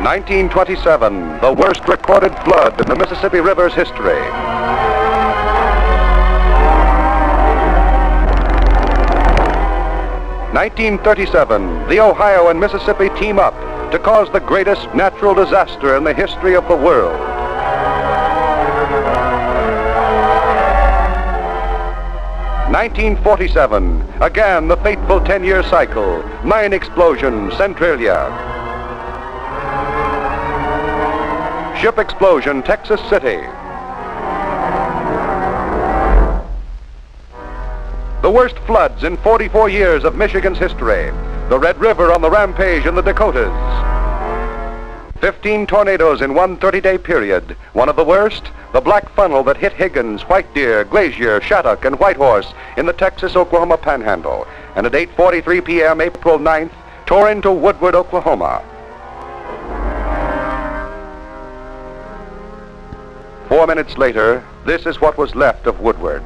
1927, the worst recorded flood in the Mississippi River's history. (1937), the Ohio and Mississippi team up to cause the greatest natural disaster in the history of the world. (1947), again the fateful 10-year cycle, mine explosion, Centralia. Ship explosion, Texas City. The worst floods in 44 years of Michigan's history. The Red River on the rampage in the Dakotas. 15 tornadoes in one 30-day period. One of the worst, the Black Funnel that hit Higgins, White Deer, Glacier, Shattuck, and Whitehorse in the Texas-Oklahoma Panhandle. And at 8:43 p.m. April 9th, tore into Woodward, Oklahoma. 4 minutes later, this is what was left of Woodward.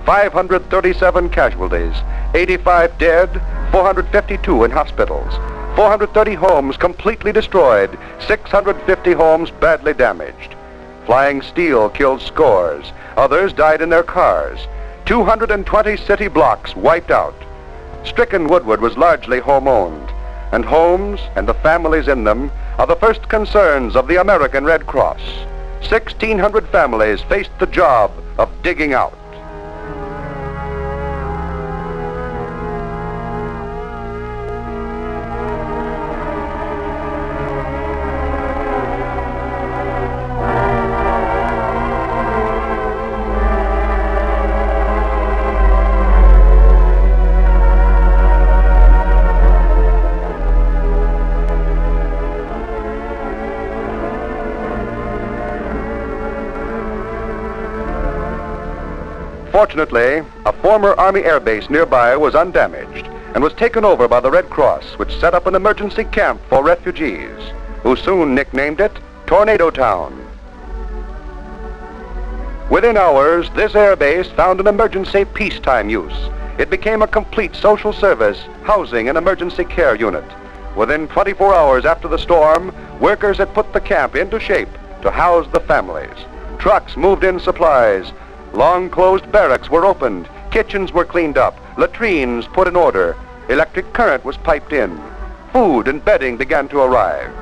537 casualties, 85 dead, 452 in hospitals, 430 homes completely destroyed, 650 homes badly damaged. Flying steel killed scores, others died in their cars, 220 city blocks wiped out. Stricken Woodward was largely home-owned, and homes and the families in them are the first concerns of the American Red Cross. 1,600 families faced the job of digging out. Fortunately, a former Army air base nearby was undamaged and was taken over by the Red Cross, which set up an emergency camp for refugees, who soon nicknamed it Tornado Town. Within hours, this air base found an emergency peacetime use. It became a complete social service, housing, and emergency care unit. Within 24 hours after the storm, workers had put the camp into shape to house the families. Trucks moved in supplies. Long-closed barracks were opened, kitchens were cleaned up, latrines put in order, electric current was piped in. Food and bedding began to arrive.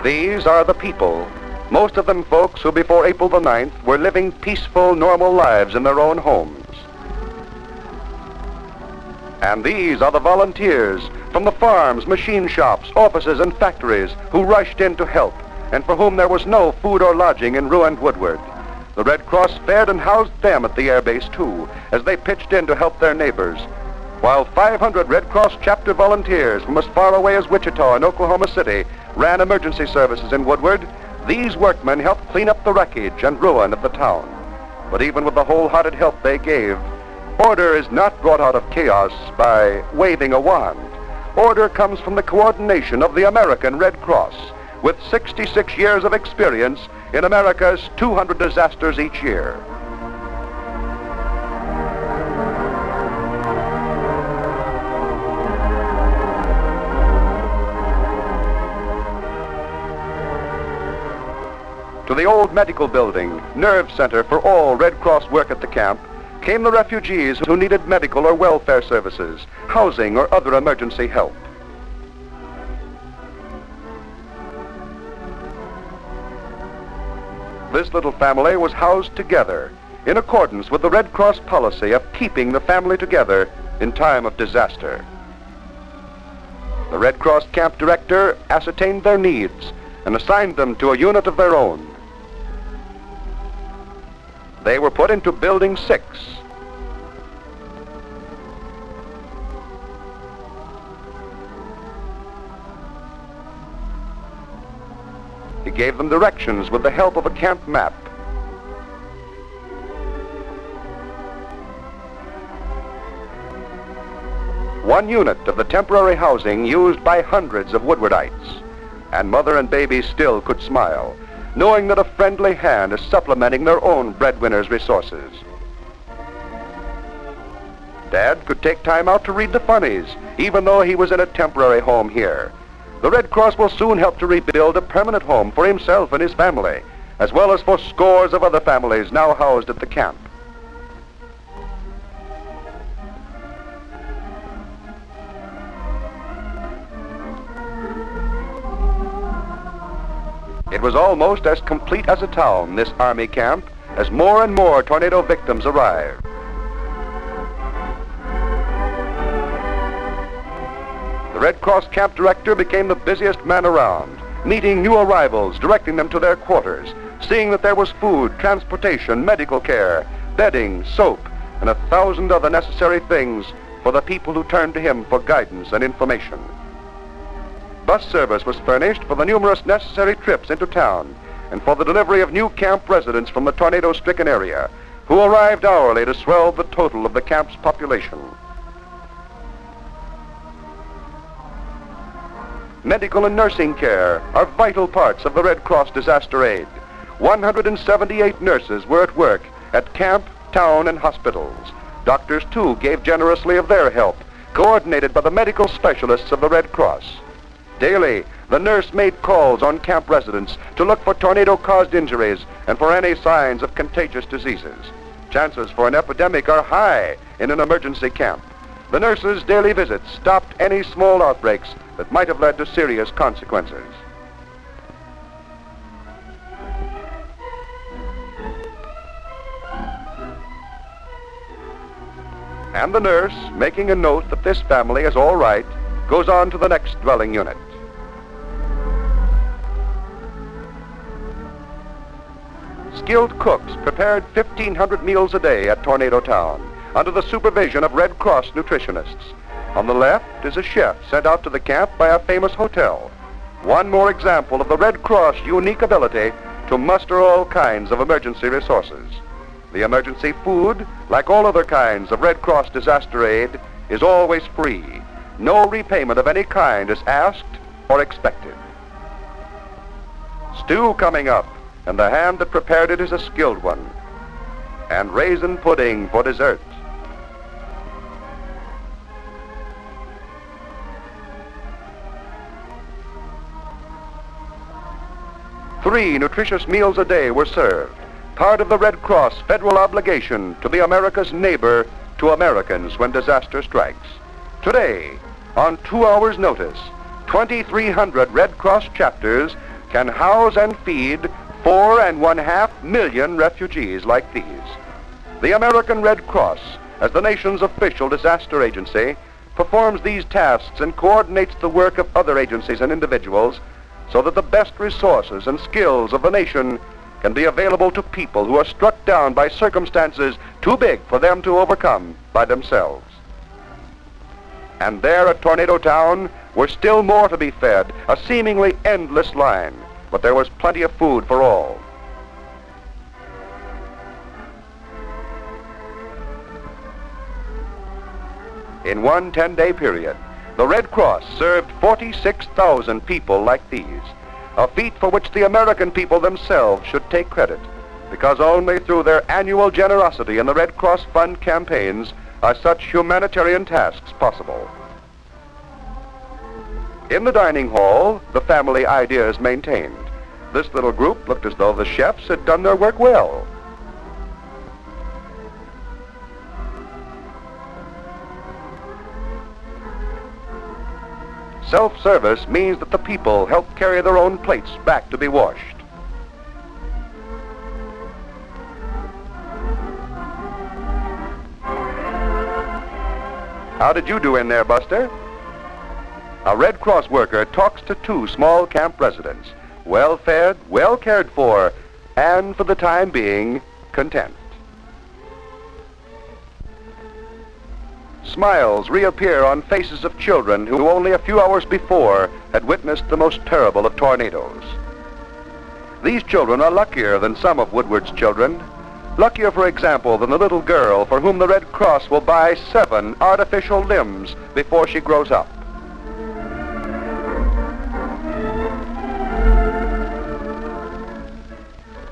These are the people, most of them folks who before April the 9th were living peaceful, normal lives in their own homes. And these are the volunteers from the farms, machine shops, offices, and factories who rushed in to help, and for whom there was no food or lodging in ruined Woodward. The Red Cross fed and housed them at the airbase too, as they pitched in to help their neighbors. While 500 Red Cross chapter volunteers from as far away as Wichita and Oklahoma City ran emergency services in Woodward, these workmen helped clean up the wreckage and ruin of the town. But even with the wholehearted help they gave, order is not brought out of chaos by waving a wand. Order comes from the coordination of the American Red Cross, with 66 years of experience in America's 200 disasters each year. To the old medical building, nerve center for all Red Cross work at the camp, came the refugees who needed medical or welfare services, housing, or other emergency help. This little family was housed together in accordance with the Red Cross policy of keeping the family together in time of disaster. The Red Cross camp director ascertained their needs and assigned them to a unit of their own. They were put into Building 6. He gave them directions with the help of a camp map. one unit of the temporary housing used by hundreds of Woodwardites. And mother and baby still could smile, knowing that a friendly hand is supplementing their own breadwinner's resources. Dad could take time out to read the funnies, even though he was in a temporary home here. The Red Cross will soon help to rebuild a permanent home for himself and his family, as well as for scores of other families now housed at the camp. It was almost as complete as a town, this army camp, as more and more tornado victims arrived. The Red Cross camp director became the busiest man around, meeting new arrivals, directing them to their quarters, seeing that there was food, transportation, medical care, bedding, soap, and 1,000 other necessary things for the people who turned to him for guidance and information. Bus service was furnished for the numerous necessary trips into town and for the delivery of new camp residents from the tornado-stricken area, who arrived hourly to swell the total of the camp's population. Medical and nursing care are vital parts of the Red Cross disaster aid. 178 nurses were at work at camp, town, and hospitals. Doctors, too, gave generously of their help, coordinated by the medical specialists of the Red Cross. Daily, the nurse made calls on camp residents to look for tornado-caused injuries and for any signs of contagious diseases. Chances for an epidemic are high in an emergency camp. The nurses' daily visits stopped any small outbreaks that might have led to serious consequences. And the nurse, making a note that this family is all right, goes on to the next dwelling unit. Skilled cooks prepared 1,500 meals a day at Tornado Town under the supervision of Red Cross nutritionists. On the left is a chef sent out to the camp by a famous hotel. One more example of the Red Cross' unique ability to muster all kinds of emergency resources. The emergency food, like all other kinds of Red Cross disaster aid, is always free. No repayment of any kind is asked or expected. Stew coming up, and the hand that prepared it is a skilled one. And raisin pudding for dessert. Three nutritious meals a day were served, part of the Red Cross federal obligation to be America's neighbor to Americans when disaster strikes. Today, on 2 hours' notice, 2,300 Red Cross chapters can house and feed 4.5 million refugees like these. The American Red Cross, as the nation's official disaster agency, performs these tasks and coordinates the work of other agencies and individuals so that the best resources and skills of the nation can be available to people who are struck down by circumstances too big for them to overcome by themselves. And there at Tornado Town were still more to be fed, a seemingly endless line, but there was plenty of food for all. In one 10-day period, the Red Cross served 46,000 people like these, a feat for which the American people themselves should take credit, because only through their annual generosity in the Red Cross Fund campaigns are such humanitarian tasks possible. In the dining hall, the family ideas maintained. This little group looked as though the chefs had done their work well. Self-service means that the people help carry their own plates back to be washed. How did you do in there, Buster? A Red Cross worker talks to two small camp residents, well-fed, well-cared for, and for the time being, content. Smiles reappear on faces of children who only a few hours before had witnessed the most terrible of tornadoes. These children are luckier than some of Woodward's children. Luckier, for example, than the little girl for whom the Red Cross will buy 7 artificial limbs before she grows up.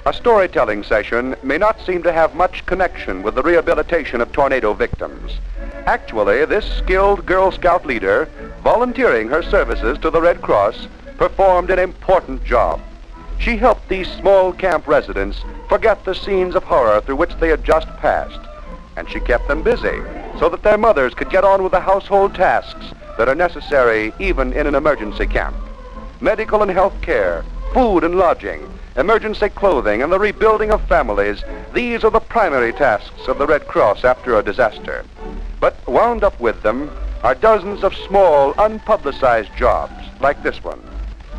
A storytelling session may not seem to have much connection with the rehabilitation of tornado victims. Actually, this skilled Girl Scout leader, volunteering her services to the Red Cross, performed an important job. She helped these small camp residents forget the scenes of horror through which they had just passed, and she kept them busy so that their mothers could get on with the household tasks that are necessary even in an emergency camp. Medical and health care, food and lodging, emergency clothing, and the rebuilding of families, these are the primary tasks of the Red Cross after a disaster. But wound up with them are dozens of small, unpublicized jobs, like this one,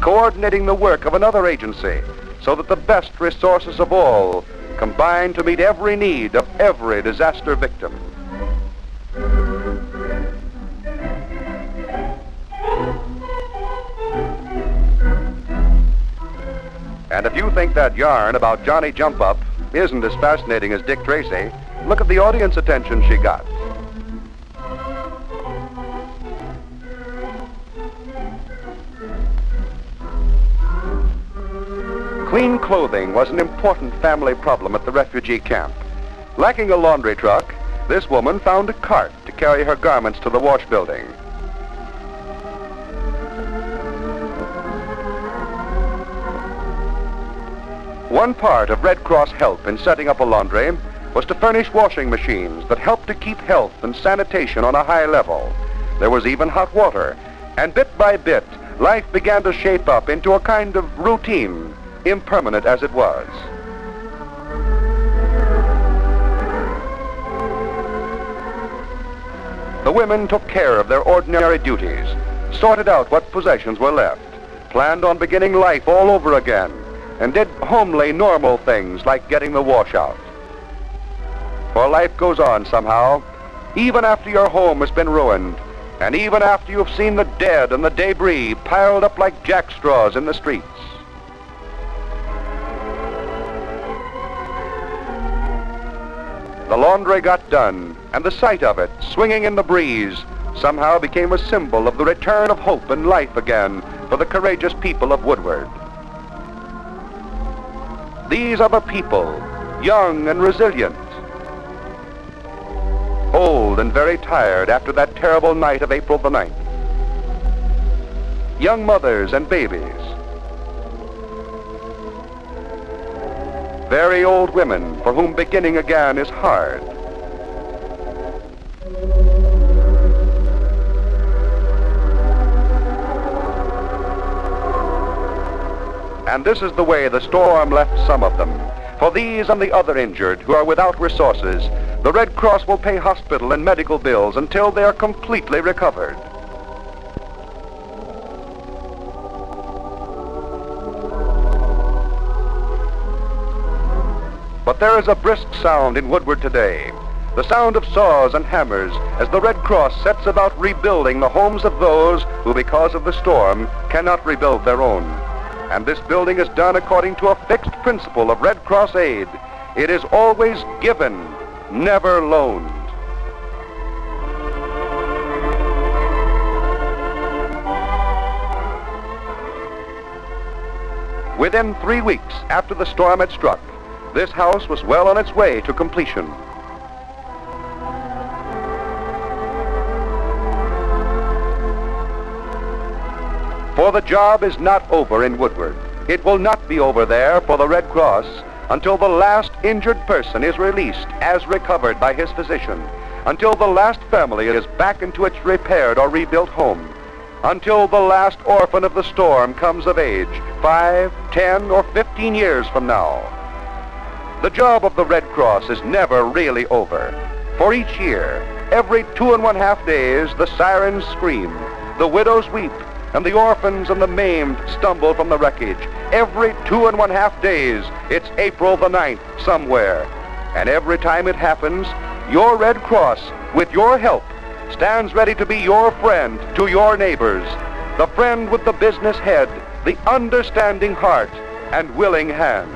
coordinating the work of another agency so that the best resources of all combine to meet every need of every disaster victim. And if you think that yarn about Johnny Jump Up isn't as fascinating as Dick Tracy, look at the audience attention she got. Clean clothing was an important family problem at the refugee camp. Lacking a laundry truck, this woman found a cart to carry her garments to the wash building. One part of Red Cross help in setting up a laundry was to furnish washing machines that helped to keep health and sanitation on a high level. There was even hot water, and bit by bit, life began to shape up into a kind of routine, impermanent as it was. The women took care of their ordinary duties, sorted out what possessions were left, planned on beginning life all over again, and did homely, normal things like getting the wash out. For life goes on somehow, even after your home has been ruined, and even after you've seen the dead and the debris piled up like jackstraws in the streets. The laundry got done, and the sight of it, swinging in the breeze, somehow became a symbol of the return of hope and life again for the courageous people of Woodward. These are the people, young and resilient, old and very tired after that terrible night of April the 9th. Young mothers and babies, very old women for whom beginning again is hard. And this is the way the storm left some of them. For these and the other injured who are without resources, the Red Cross will pay hospital and medical bills until they are completely recovered. But there is a brisk sound in Woodward today, the sound of saws and hammers as the Red Cross sets about rebuilding the homes of those who, because of the storm, cannot rebuild their own. And this building is done according to a fixed principle of Red Cross aid. It is always given, never loaned. Within 3 weeks after the storm had struck, this house was well on its way to completion. For the job is not over in Woodward. It will not be over there for the Red Cross until the last injured person is released as recovered by his physician, until the last family is back into its repaired or rebuilt home, until the last orphan of the storm comes of age 5, 10, or 15 years from now. The job of the Red Cross is never really over. For each year, every 2½ days, the sirens scream, the widows weep, and the orphans and the maimed stumble from the wreckage. Every 2½ days, it's April the 9th somewhere. And every time it happens, your Red Cross, with your help, stands ready to be your friend to your neighbors, the friend with the business head, the understanding heart, and willing hand.